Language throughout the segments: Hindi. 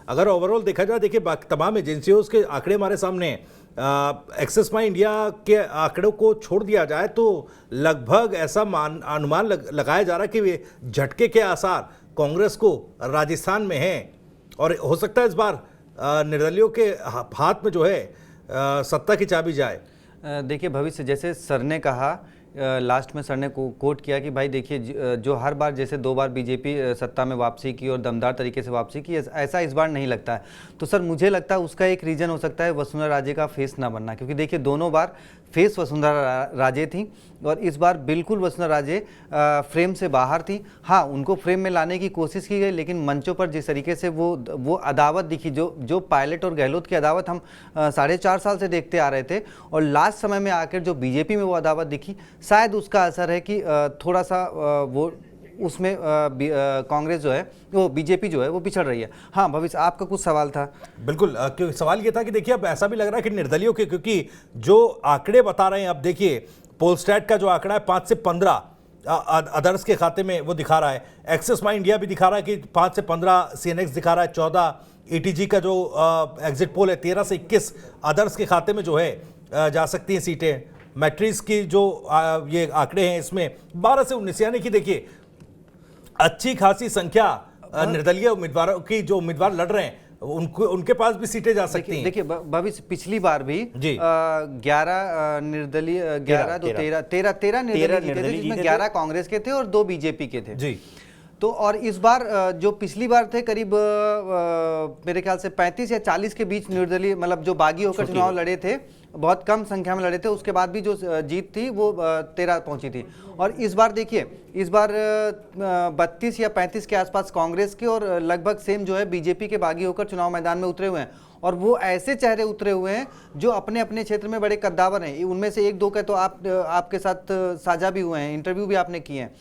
अगर ओवरऑल देखा जाए, देखिए तमाम एजेंसियों के आंकड़े हमारे सामने हैं। एक्सिस माई इंडिया के आंकड़ों को छोड़ दिया जाए तो लगभग ऐसा अनुमान लगाया जा रहा है कि वे झटके के आसार कांग्रेस को राजस्थान में हैं और हो सकता है इस बार निर्दलियों के हाथ में जो है सत्ता की चाबी जाए। देखिए भविष्य, जैसे सर ने कहा, लास्ट में सर ने कोट किया कि भाई देखिए जो हर बार जैसे 2 बार बीजेपी सत्ता में वापसी की और दमदार तरीके से वापसी की, ऐसा इस बार नहीं लगता है। तो सर मुझे लगता है उसका एक रीज़न हो सकता है वसुंधरा राजे का फेस ना बनना, क्योंकि देखिए दोनों बार फेस वसुंधरा राजे थी और इस बार बिल्कुल वसुंधरा राजे फ्रेम से बाहर थी। हाँ, उनको फ्रेम में लाने की कोशिश की गई, लेकिन मंचों पर जिस तरीके से वो अदावत दिखी, जो पायलट और गहलोत की अदावत हम 4.5 साल से देखते आ रहे थे, और लास्ट समय में आकर जो बीजेपी में वो अदावत दिखी, शायद उसका असर है कि थोड़ा सा वो उसमें कांग्रेस जो है, वो बीजेपी जो है वो पिछड़ रही है। हाँ भविष्य, आपका कुछ सवाल था? बिल्कुल, क्योंकि सवाल ये था कि देखिए अब ऐसा भी लग रहा है कि निर्दलियों के, क्योंकि जो आंकड़े बता रहे हैं, अब देखिए पोलस्टैट का जो आंकड़ा है 5 से 15 अदर्स के खाते में वो दिखा रहा है। एक्सिस माई इंडिया भी दिखा रहा है कि 5 से 15 सीएनएक्स दिखा रहा है, 14 ईटीजी का जो एग्जिट पोल है 13 से 21 अदर्स के खाते में जो है जा सकती हैं सीटें। मैट्रिक्स की जो ये आंकड़े हैं इसमें 12 से 19, यानी कि देखिए अच्छी खासी संख्या निर्दलीय उम्मीदवारों की, जो उम्मीदवार लड़ रहे हैं उनके पास भी सीटें जा सकती हैं। देखिए भविष्य, पिछली बार भी 11 निर्दलीय, 11 तो 13 निर्दलीय जीते थे, जिसमें 11 कांग्रेस के थे और 2 बीजेपी के थे जी। तो और इस बार जो पिछली बार थे करीब मेरे ख्याल से 35 या 40 के बीच निर्दलीय, मतलब जो बागी होकर चुनाव लड़े थे, बहुत कम संख्या में लड़े थे, उसके बाद भी जो जीत थी वो 13 पहुंची थी। और इस बार देखिए, इस बार 32 या 35 के आसपास कांग्रेस के और लगभग सेम जो है बीजेपी के बागी होकर चुनाव मैदान में उतरे हुए हैं। और वो ऐसे चेहरे उतरे हुए हैं जो अपने अपने क्षेत्र में बड़े कद्दावर हैं। उनमें से 1-2 के तो आपके साथ साझा भी हुए हैं, इंटरव्यू भी आपने किए हैं,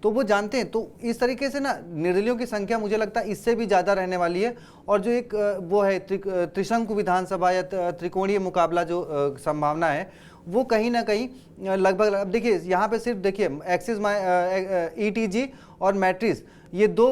तो वो जानते हैं। तो इस तरीके से ना निर्दलियों की संख्या मुझे लगता है इससे भी ज़्यादा रहने वाली है। और जो एक वो है त्रिशंकु विधानसभा या त्रिकोणीय मुकाबला जो संभावना है, वो कहीं ना कहीं लगभग, अब देखिए यहाँ पे सिर्फ देखिए एक्सिस ईटीजी और मैट्रिक्स, ये 2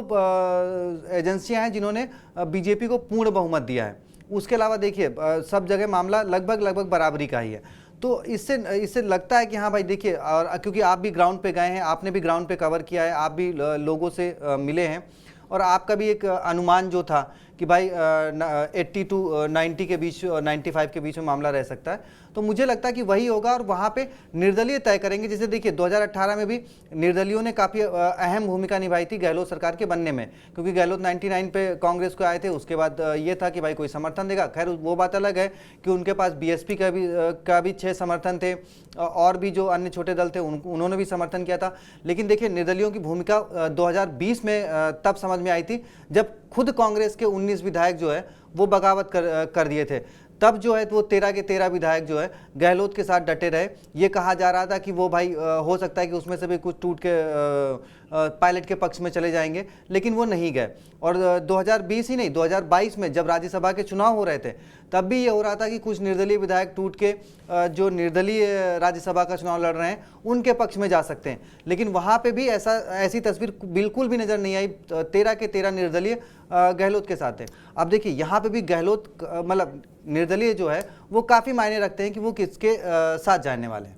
एजेंसियां हैं जिन्होंने बीजेपी को पूर्ण बहुमत दिया है। उसके अलावा देखिए सब जगह मामला लगभग बराबरी का ही है। तो इससे लगता है कि हाँ भाई देखिए, और क्योंकि आप भी ग्राउंड पे गए हैं, आपने भी ग्राउंड पे कवर किया है, आप भी लोगों से मिले हैं, और आपका भी एक अनुमान जो था कि भाई 80 to 90 के बीच, 95 के बीच में मामला रह सकता है। तो मुझे लगता है कि वही होगा और वहाँ पे निर्दलीय तय करेंगे। जैसे देखिए 2018 में भी निर्दलियों ने काफ़ी अहम भूमिका निभाई थी गहलोत सरकार के बनने में, क्योंकि गहलोत 99 पे कांग्रेस को आए थे। उसके बाद ये था कि भाई कोई समर्थन देगा, खैर वो बात अलग है कि उनके पास बीएसपी का भी 6 समर्थन थे, और भी जो अन्य छोटे दल थे उन्होंने भी समर्थन किया था। लेकिन देखिए निर्दलियों की भूमिका 2020 में तब समझ में आई थी जब खुद कांग्रेस के 19 विधायक जो है वो बगावत कर दिए थे। तब जो है वो 13 के 13 विधायक जो है गहलोत के साथ डटे रहे। ये कहा जा रहा था कि वो भाई हो सकता है कि उसमें से भी कुछ टूट के पायलट के पक्ष में चले जाएंगे, लेकिन वो नहीं गए। और 2020 ही नहीं, 2022 में जब राज्यसभा के चुनाव हो रहे थे, तब भी ये हो रहा था कि कुछ निर्दलीय विधायक टूट के जो निर्दलीय राज्यसभा का चुनाव लड़ रहे हैं उनके पक्ष में जा सकते हैं। लेकिन वहाँ पे भी ऐसी तस्वीर बिल्कुल भी नज़र नहीं आई। 13 के 13 निर्दलीय गहलोत के साथ है। अब देखिए यहाँ पे भी गहलोत, मतलब निर्दलीय जो है वो काफ़ी मायने रखते हैं कि वो किसके साथ जाने वाले हैं।